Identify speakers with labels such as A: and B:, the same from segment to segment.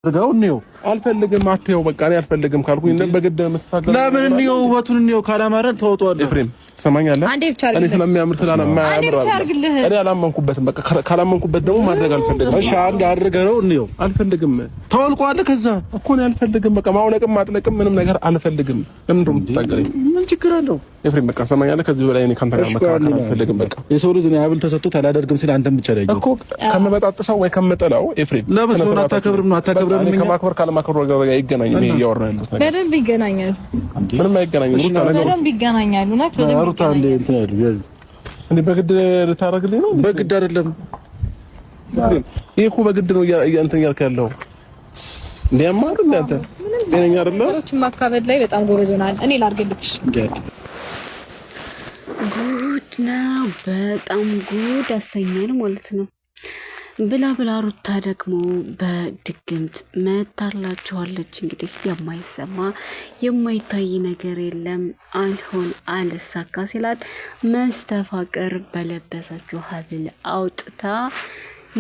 A: አድርገው ነው
B: አልፈልግም አትየው በቃ እኔ አልፈልግም ካልኩኝ በግድ የምትታገል
A: ለምን ነው ውበቱን ነው ካላማረን ተወጣዋለህ ኤፍሬም ትሰማኛለህ እኔ ስለሚያምር ስለማያምር እኔ አላመንኩበትም በቃ ካላመንኩበት ደግሞ ማድረግ አልፈልግም እሺ አንድ አድርገው ነው አልፈልግም ተወልቋለህ ከዛ እኮ ነው አልፈልግም በቃ ማውለቅም ማጥለቅም ምንም ነገር አልፈልግም ለምን ነው የምትታገለኝ ምን ችግር አለው ኤፍሬም በቃ ሰማኛለህ ከዚህ በላይ እኔ ካንተ ጋር መካከል አልፈልግም በቃ የሰው ልጅ ነው ያብል ተሰጥቶት አላደርግም ሲል አንተም ብቻ ላይ
B: እኮ ከመበጣጥሰው ወይ ከመጠላው ኤፍሬም
A: ለበስ ነው አታከብርም ነው አታከብርም
B: እኔ ከማክበር ካለማክበር ጋር ይገናኝ እኔ እያወራሁ ያለሁት ነገር
C: በደንብ ይገናኛል
B: ምንም አይገናኝም ሩታ ነገር
C: በደንብ ይገናኛል እውነት በደንብ
A: ሩታ እንትን ያለው
B: እንዴ በግድ ልታረግልኝ ነው
A: በግድ አይደለም
B: ይሄ እኮ በግድ ነው እንትን ያልክ ያለው እንዴ ያማር እንዴ አንተ ጤነኛ አይደለም
C: ነገሮችን ማካበድ ላይ በጣም ጎበዝ ሆናል እኔ ላርግልሽ
D: ጉድ ነው በጣም ጉድ ያሰኛል ማለት ነው ብላ ብላ ሩታ ደግሞ በድግምት መታላችኋለች። እንግዲህ የማይሰማ የማይታይ ነገር የለም አልሆን አልሳካ ሲላት መስተፋቅር በለበሰችው ሀብል አውጥታ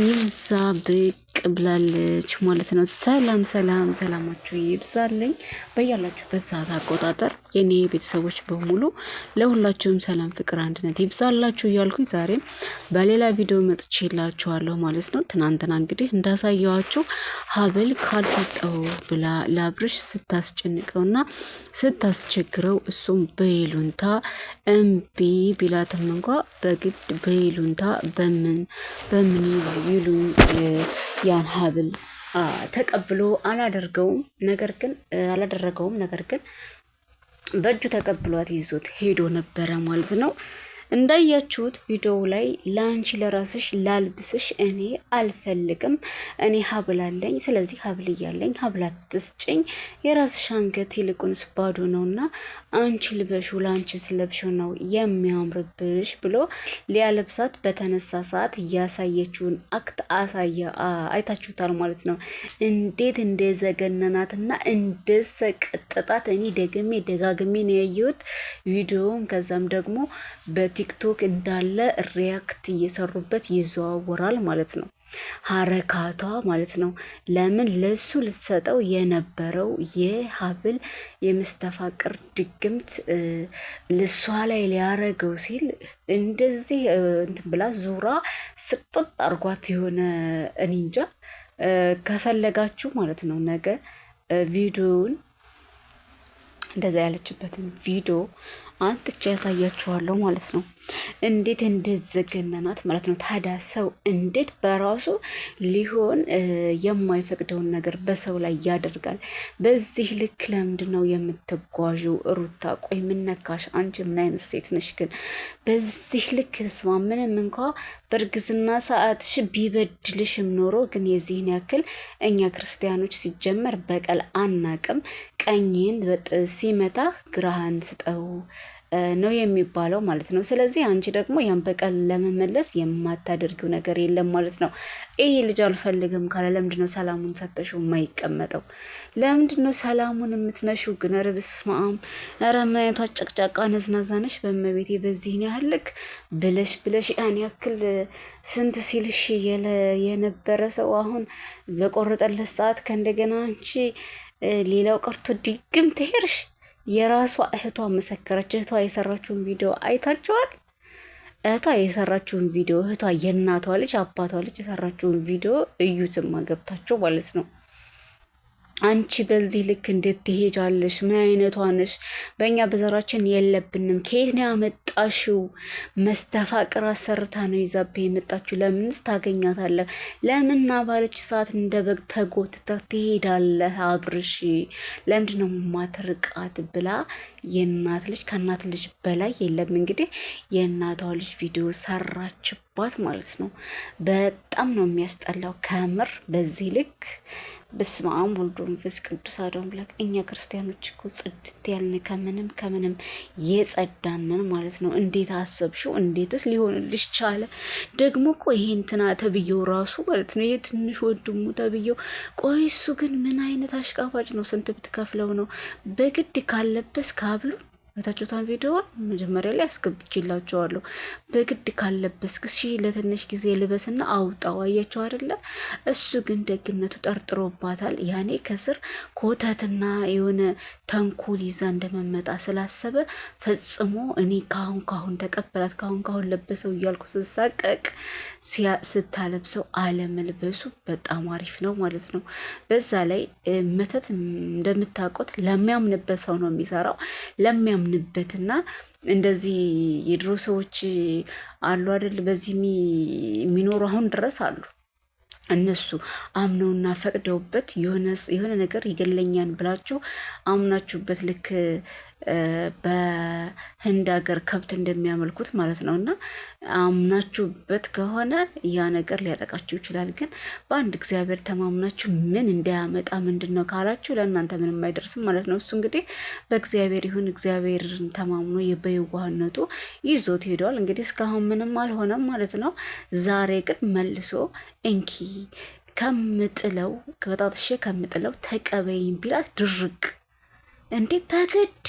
D: ይዛ ብቅ ብላለች ማለት ነው። ሰላም ሰላም ሰላማችሁ ይብዛልኝ በያላችሁበት ሰዓት አቆጣጠር የኔ ቤተሰቦች በሙሉ ለሁላችሁም ሰላም ፍቅር አንድነት ይብዛላችሁ እያልኩኝ ዛሬም በሌላ ቪዲዮ መጥቼላችኋለሁ ማለት ነው። ትናንትና እንግዲህ እንዳሳየዋችሁ ሀብል ካልሰጠው ብላ ለአብርሽ ስታስጨንቀውና ስታስቸግረው እሱም በይሉንታ እምቢ ቢላትም እንኳ በግድ በይሉንታ በምን ይሉኝ ያን ሀብል ተቀብሎ አላደረገውም ነገር ግን በእጁ ተቀብሏት ይዞት ሄዶ ነበረ ማለት ነው። እንዳያችሁት ቪዲዮው ላይ ላንቺ ለራስሽ ላልብስሽ እኔ አልፈልግም እኔ ሀብል አለኝ ስለዚህ ሀብል እያለኝ ሀብል አትስጭኝ የራስሽ አንገት ይልቁንስ ባዶ ነውና አንቺ ልበሽው ላንቺ ስለብሽው ነው የሚያምርብሽ ብሎ ሊያለብሳት በተነሳ ሰዓት ያሳየችውን አክት አይታችሁታል ማለት ነው። እንዴት እንደዘገነናትና እንደሰቀጠጣት እኔ ደጋግሜ ነው ያየሁት ቪዲዮውን ከዛም ደግሞ ቲክቶክ እንዳለ ሪያክት እየሰሩበት ይዘዋወራል ማለት ነው። ሀረካቷ ማለት ነው። ለምን ለሱ ልትሰጠው የነበረው የሀብል የመስተፋቅር ድግምት ልሷ ላይ ሊያረገው ሲል እንደዚህ እንትን ብላ ዙራ ስጥጥ አርጓት የሆነ እኔ እንጃ። ከፈለጋችሁ ማለት ነው ነገ ቪዲዮውን እንደዛ ያለችበትን ቪዲዮ አንጥቼ ያሳያችኋለሁ ማለት ነው። እንዴት እንደዘገነናት ማለት ነው። ታዲያ ሰው እንዴት በራሱ ሊሆን የማይፈቅደውን ነገር በሰው ላይ ያደርጋል? በዚህ ልክ ለምንድን ነው የምትጓዡ? ሩታ ቆይ ምነካሽ? አንቺ ምን አይነት ሴት ነሽ ግን? በዚህ ልክ ስማ፣ ምንም እንኳ በእርግዝና ሰዓትሽ ቢበድልሽም ኖሮ ግን የዚህን ያክል እኛ ክርስቲያኖች ሲጀመር በቀል አናቅም። ቀኝን ሲመታ ግራህን ስጠው ነው የሚባለው ማለት ነው። ስለዚህ አንቺ ደግሞ ያን በቀል ለመመለስ የማታደርጊው ነገር የለም ማለት ነው። ይሄ ልጅ አልፈልግም ካለ ለምንድን ነው ሰላሙን ሰጠሽው የማይቀመጠው? ለምንድን ነው ሰላሙን የምትነሺው ግን? ኧረ በስመ አብ! ኧረ ምን አይነቷ ጨቅጫቃ ነዝናዛ ነሽ በእመቤቴ! በዚህን ያህል ልክ ብለሽ ያን ያክል ስንት ሲልሽ የነበረ ሰው አሁን በቆረጠለት ሰዓት ከእንደገና አንቺ ሌላው ቀርቶ ድግም ትሄርሽ። የራሷ እህቷ መሰከረች። እህቷ የሰራችውን ቪዲዮ አይታችኋል? እህቷ የሰራችውን ቪዲዮ እህቷ የእናቷ ልጅ አባቷ ልጅ የሰራችውን ቪዲዮ እዩትማ ገብታችሁ ማለት ነው። አንቺ በዚህ ልክ እንዴት ትሄጃለሽ? ምን አይነቷ ነሽ? በእኛ በዘራችን የለብንም። ከየት ነው ያመጣሽው? መስተፋቅር አሰርታ ነው ይዛብህ የመጣችሁ። ለምንስ ታገኛታለህ? ለምን ባለች ሰዓት እንደ በግ ተጎትተህ ትሄዳለህ? አብርሽ ለምንድን ነው ማትርቃት ብላ የእናት ልጅ ከእናት ልጅ በላይ የለም እንግዲህ የእናቷ ልጅ ቪዲዮ ሰራችባት ማለት ነው። በጣም ነው የሚያስጠላው ከምር በዚህ ልክ። በስመ አብ ወወልድ ወመንፈስ ቅዱስ አሐዱ አምላክ። እኛ ክርስቲያኖች እኮ ጽድት ያልን ከምንም የጸዳንን ማለት ነው። እንዴት አሰብሽው? እንዴትስ ሊሆንልሽ ቻለ? ደግሞ እኮ ይሄ እንትና ተብዬው ራሱ ማለት ነው የትንሽ ወንድሙ ተብዬው። ቆይ እሱ ግን ምን አይነት አሽቃባጭ ነው? ስንት ብትከፍለው ነው በግድ ካለበስ ካብሉ አይታችሁታን ቪዲዮውን መጀመሪያ ላይ አስገብቼላችኋለሁ። በግድ ካለበስክ እሺ ለትንሽ ጊዜ ልበስና አውጣው። አያችሁ አይደለ? እሱ ግን ደግነቱ ጠርጥሮባታል። ያኔ ከስር ኮተትና የሆነ ተንኮል ይዛ እንደመመጣ ስላሰበ ፈጽሞ እኔ ካሁን ተቀበላት ካሁን ለበሰው እያልኩ ስሳቀቅ ስታለብሰው አለመልበሱ በጣም አሪፍ ነው ማለት ነው። በዛ ላይ መተት እንደምታውቁት ለሚያምንበት ሰው ነው የሚሰራው። ለሚያምንበትና እንደዚህ የድሮ ሰዎች አሉ አይደል? በዚህ የሚኖሩ አሁን ድረስ አሉ። እነሱ አምነውና ፈቅደውበት የሆነ ነገር ይገለኛል ብላችሁ አምናችሁበት ልክ በህንድ ሀገር ከብት እንደሚያመልኩት ማለት ነው። እና አምናችሁበት ከሆነ ያ ነገር ሊያጠቃችሁ ይችላል። ግን በአንድ እግዚአብሔር ተማምናችሁ ምን እንዳያመጣ ምንድን ነው ካላችሁ ለእናንተ ምንም አይደርስም ማለት ነው። እሱ እንግዲህ በእግዚአብሔር ይሁን እግዚአብሔርን ተማምኖ በየዋህነቱ ይዞት ሄዷል። እንግዲህ እስካሁን ምንም አልሆነም ማለት ነው። ዛሬ ግን መልሶ እንኪ ከምጥለው በጣጥሼ ከምጥለው ተቀበይኝ ቢላት ድርቅ እንዴ በግድ!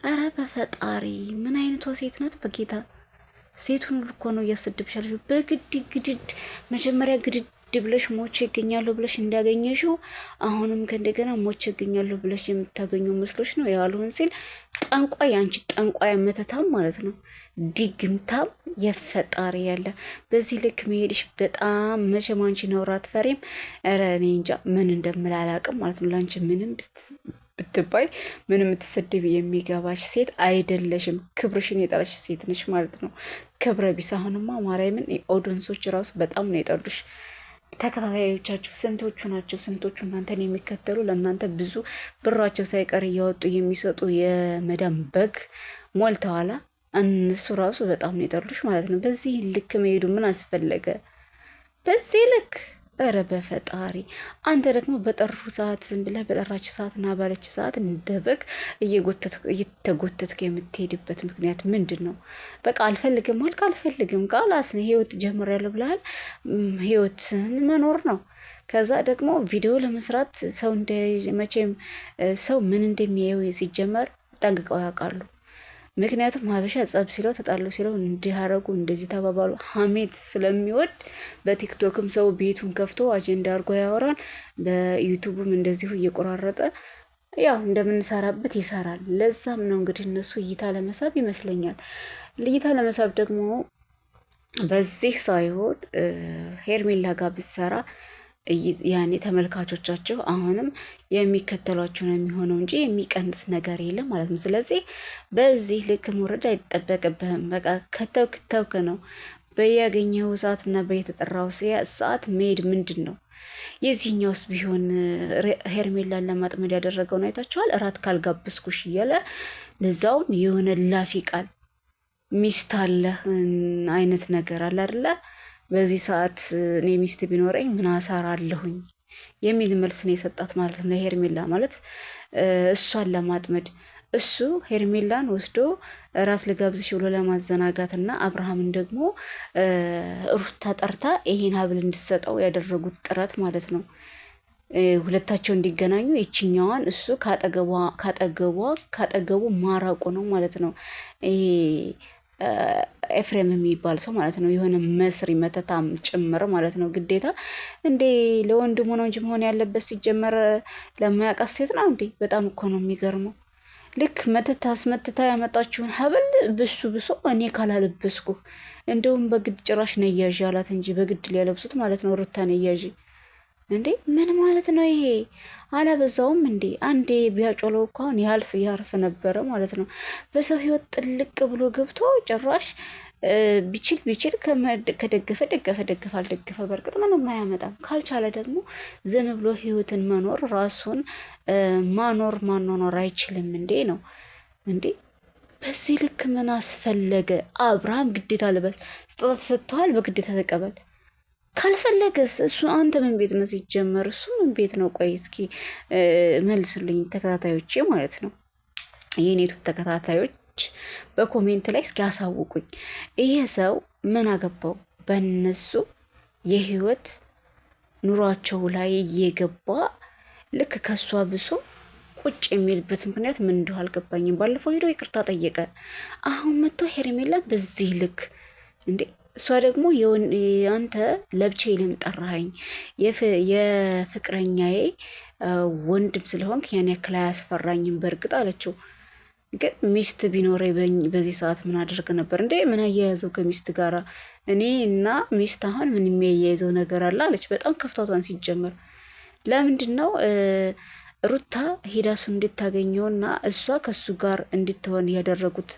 D: አረ በፈጣሪ ምን አይነቷ ሴት ናት? በጌታ ሴቱን ሁሉ እኮ ነው እያሰደብሻለሽ። በግድ ግድድ መጀመሪያ ግድድ ብለሽ ሞቼ ይገኛለሁ ብለሽ እንዳገኘሽው አሁንም ከእንደገና ሞቼ ይገኛለሁ ብለሽ የምታገኘው መስሎሽ ነው። ያልሆን ሲል ጠንቋይ፣ አንቺ ጠንቋይ መተታም ማለት ነው፣ ድግምታም የፈጣሪ ያለ በዚህ ልክ መሄድሽ በጣም መቼም አንቺ ነውር አትፈሪም። ኧረ እኔ እንጃ ምን እንደምል አላቅም ማለት ነው። ለአንቺ ምንም ብትባይ ምንም የምትሰድብ የሚገባሽ ሴት አይደለሽም። ክብርሽን የጠላሽ ሴት ነሽ ማለት ነው። ክብረ ቢስ። አሁንማ ማርያምን ኦዲየንሶች ራሱ በጣም ነው የጠሉሽ። ተከታታዮቻችሁ ስንቶቹ ናቸው? ስንቶቹ እናንተን የሚከተሉ ለእናንተ ብዙ ብራቸው ሳይቀር እያወጡ የሚሰጡ የመዳም በግ ሞልተዋላ። እነሱ ራሱ በጣም ነው የጠሉሽ ማለት ነው። በዚህ ልክ መሄዱ ምን አስፈለገ? በዚህ ልክ ኧረ በፈጣሪ አንተ ደግሞ በጠሩ ሰዓት ዝም ብለህ በጠራች ሰዓት እና ባለች ሰዓት እንደ በግ እየተጎተትክ የምትሄድበት ምክንያት ምንድን ነው? በቃ አልፈልግም አልክ፣ አልፈልግም ቃላስ ህይወት ጀምሬያለሁ ብለሃል። ህይወትን መኖር ነው። ከዛ ደግሞ ቪዲዮ ለመስራት ሰው መቼም ሰው ምን እንደሚያየው ሲጀመር ጠንቅቀው ያውቃሉ። ምክንያቱም ሀበሻ ጸብ ሲለው ተጣሉ ሲለው እንዲያረጉ እንደዚህ ተባባሉ ሀሜት ስለሚወድ በቲክቶክም ሰው ቤቱን ከፍቶ አጀንዳ አድርጎ ያወራል። በዩቱብም እንደዚሁ እየቆራረጠ ያው እንደምንሰራበት ይሰራል። ለዛም ነው እንግዲህ እነሱ እይታ ለመሳብ ይመስለኛል። እይታ ለመሳብ ደግሞ በዚህ ሳይሆን ሄርሜላ ጋር ብትሰራ ያኔ ተመልካቾቻቸው አሁንም የሚከተሏቸው ነው የሚሆነው እንጂ የሚቀንስ ነገር የለም ማለት ነው። ስለዚህ በዚህ ልክ መውረድ አይጠበቅብህም። በቃ ከተውክ ነው። በያገኘው ሰዓት እና በየተጠራው ሰዓት መሄድ ምንድን ነው? የዚህኛውስ ቢሆን ሄርሜላን ለማጥመድ ያደረገውን አይታችኋል። እራት ካልጋበዝኩሽ እያለ ለዛውም የሆነ ላፊ ቃል ሚስት አለህ አይነት ነገር አለ አይደለ? በዚህ ሰዓት እኔ ሚስት ቢኖረኝ ምን አሰራለሁኝ የሚል መልስ ነው የሰጣት ማለት ነው። ሄርሜላ ማለት እሷን ለማጥመድ እሱ ሄርሜላን ወስዶ እራት ልጋብዝሽ ብሎ ለማዘናጋት እና አብርሃምን ደግሞ ሩታ ጠርታ ይሄን ሀብል እንድትሰጠው ያደረጉት ጥረት ማለት ነው። ሁለታቸው እንዲገናኙ ይችኛዋን እሱ ካጠገቡ ማራቁ ነው ማለት ነው። ኤፍሬም የሚባል ሰው ማለት ነው። የሆነ መስሪ መተታም ጭምር ማለት ነው። ግዴታ እንዴ ለወንድሙ ነው እንጂ መሆን ያለበት ሲጀመር ለማያውቃት ሴት ነው እንዴ? በጣም እኮ ነው የሚገርመው። ልክ መተታ አስመትታ ያመጣችውን ሀብል ብሶ እኔ ካላለበስኩ እንደውም በግድ ጭራሽ ነያዥ አላት እንጂ በግድ ሊያለብሱት ማለት ነው። ሩታ ነያዥ እንዴ ምን ማለት ነው ይሄ? አላበዛውም እንዴ? አንዴ ቢያጮለው እኮ አሁን ያርፍ ነበረ ማለት ነው። በሰው ህይወት ጥልቅ ብሎ ገብቶ ጭራሽ ቢችል ከደገፈ አልደገፈ በእርግጥ ምንም አያመጣም። ካልቻለ ደግሞ ዝም ብሎ ህይወትን መኖር ራሱን ማኖር አይችልም እንዴ ነው እንዴ? በዚህ ልክ ምን አስፈለገ? አብርሃም ግዴታ ልበስ ስጦታ ተሰጥቷል፣ በግዴታ ተቀበል። ካልፈለገስ እሱ አንተ ምን ቤት ነው ሲጀመር? እሱ ምን ቤት ነው? ቆይ እስኪ መልሱልኝ ተከታታዮቼ ማለት ነው። የኔቱ ተከታታዮች በኮሜንት ላይ እስኪ ያሳውቁኝ። ይሄ ሰው ምን አገባው በእነሱ የህይወት ኑሯቸው ላይ እየገባ ልክ ከሷ ብሶ ቁጭ የሚልበት ምክንያት ምን እንደሆነ አልገባኝም። ባለፈው ሄዶ ይቅርታ ጠየቀ። አሁን መጥቶ ሄርሜላ በዚህ ልክ እንዴ! እሷ ደግሞ አንተ ለብቼ ለምጠራኸኝ የፍቅረኛዬ ወንድም ስለሆንክ ያን ያክል አያስፈራኝም በእርግጥ አለችው። ግን ሚስት ቢኖረኝ በዚህ ሰዓት ምን አደርግ ነበር እንዴ? ምን አያያዘው ከሚስት ጋራ? እኔ እና ሚስት አሁን ምን የሚያያይዘው ነገር አለ አለች። በጣም ከፍታቷን ሲጀመር ለምንድን ነው ሩታ ሄዳ እሱን እንድታገኘውና እሷ ከሱ ጋር እንድትሆን ያደረጉት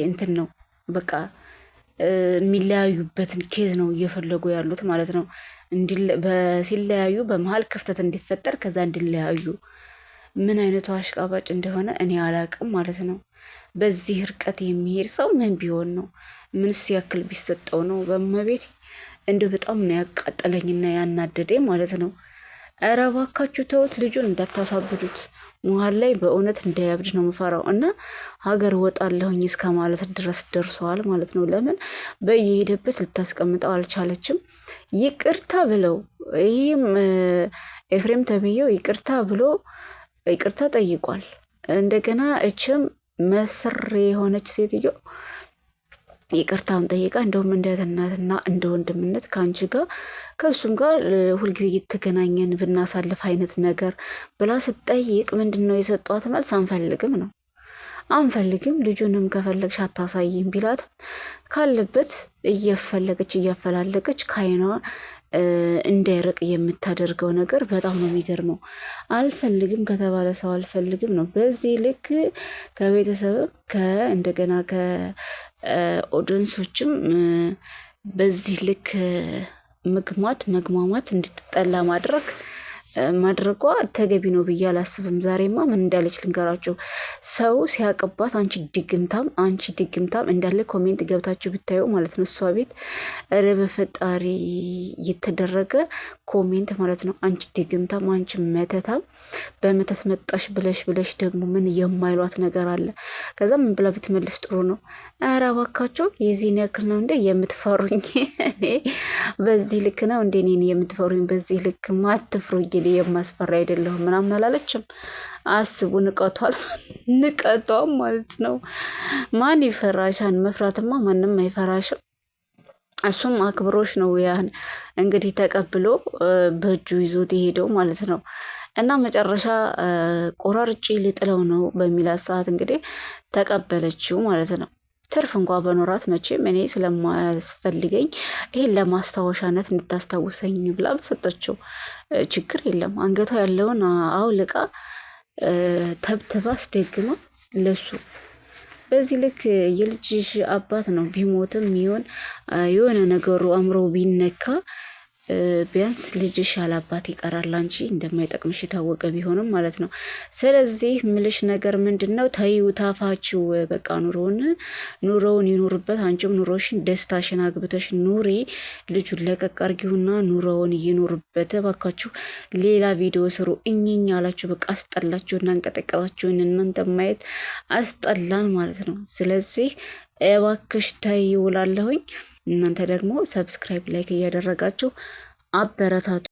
D: እንትን ነው። በቃ የሚለያዩበትን ኬዝ ነው እየፈለጉ ያሉት ማለት ነው። ሲለያዩ በመሀል ክፍተት እንዲፈጠር ከዛ እንዲለያዩ። ምን አይነቱ አሽቃባጭ እንደሆነ እኔ አላቅም ማለት ነው። በዚህ ርቀት የሚሄድ ሰው ምን ቢሆን ነው? ምንስ ያክል ቢሰጠው ነው? በመቤት እንዲሁ በጣም ነው ያቃጠለኝና ያናደደኝ ማለት ነው። ኧረ እባካችሁ ተውት፣ ልጁን እንዳታሳብዱት። መሀል ላይ በእውነት እንዳያብድ ነው የምፈራው። እና ሀገር ወጣለሁኝ እስከ ማለት ድረስ ደርሰዋል ማለት ነው። ለምን በየሄደበት ልታስቀምጠው አልቻለችም? ይቅርታ ብለው ይህም ኤፍሬም ተብዬው ይቅርታ ብሎ ይቅርታ ጠይቋል። እንደገና እችም መስር የሆነች ሴትዮ ይቅርታውን ጠይቃ እንደውም እንደ እናትና እንደ ወንድምነት ከአንቺ ጋር ከእሱም ጋር ሁልጊዜ እየተገናኘን ብናሳልፍ አይነት ነገር ብላ ስትጠይቅ ምንድን ነው የሰጧት መልስ? አንፈልግም ነው። አንፈልግም፣ ልጁንም ከፈለግሽ አታሳይም ቢላትም ካለበት እያፈላለገች ከአይኗ እንዳይርቅ የምታደርገው ነገር በጣም ነው የሚገርመው። አልፈልግም ከተባለ ሰው አልፈልግም ነው። በዚህ ልክ ከቤተሰብም እንደገና ከኦዲየንሶችም በዚህ ልክ መግማማት እንድትጠላ ማድረጓ ተገቢ ነው ብዬ አላስብም። ዛሬማ ምን እንዳለች ልንገራችሁ። ሰው ሲያቅባት አንቺ ድግምታም እንዳለ ኮሜንት ገብታችሁ ብታዩ ማለት ነው። እሷ ቤት ኧረ በፈጣሪ የተደረገ ኮሜንት ማለት ነው። አንቺ ድግምታም፣ አንቺ መተታም፣ በመተት መጣሽ ብለሽ ደግሞ ምን የማይሏት ነገር አለ? ከዛ ምን ብላ ብትመልስ ጥሩ ነው? ኧረ እባካችሁ የዚህን ያክል ነው እንደ የምትፈሩኝ? እኔ በዚህ ልክ ነው እንደ እኔን የምትፈሩኝ? በዚህ ልክ ማትፍሩኝ የማስፈራ አይደለሁም ምናምን አላለችም። አስቡ፣ ንቀቷም ማለት ነው። ማን ይፈራሻን? መፍራትማ ማንም አይፈራሽም። እሱም አክብሮሽ ነው ያን እንግዲህ ተቀብሎ በእጁ ይዞት የሄደው ማለት ነው። እና መጨረሻ ቆራርጬ ልጥለው ነው በሚላት ሰዓት እንግዲህ ተቀበለችው ማለት ነው። ትርፍ እንኳ በኖራት መቼም እኔ ስለማያስፈልገኝ ይሄን ለማስታወሻነት እንድታስታውሰኝ ብላ በሰጠችው ችግር የለም። አንገቷ ያለውን አውልቃ ተብትባ አስደግማ ለሱ በዚህ ልክ የልጅሽ አባት ነው ቢሞትም የሆነ ነገሩ አእምሮ ቢነካ ቢያንስ ልጅሽ ያላባት ይቀራል። አንቺ እንደማይጠቅምሽ የታወቀ ቢሆንም ማለት ነው። ስለዚህ ምልሽ ነገር ምንድነው? ተይው፣ ታፋችው። በቃ ኑሮውን ይኑርበት። አንቺም ኑሮሽን ደስታሽን አግብተሽ ኑሪ። ልጁን ለቀቅ አርጊውና ኑሮውን ይኑርበት። ባካችሁ ሌላ ቪዲዮ ስሩ። እኝኝ አላችሁ። በቃ አስጠላችሁ እና እንቀጠቀጣችሁን እናንተ ማየት አስጠላን ማለት ነው። ስለዚህ እባክሽ ተይው እላለሁኝ። እናንተ ደግሞ ሰብስክራይብ፣ ላይክ እያደረጋችሁ አበረታቱ።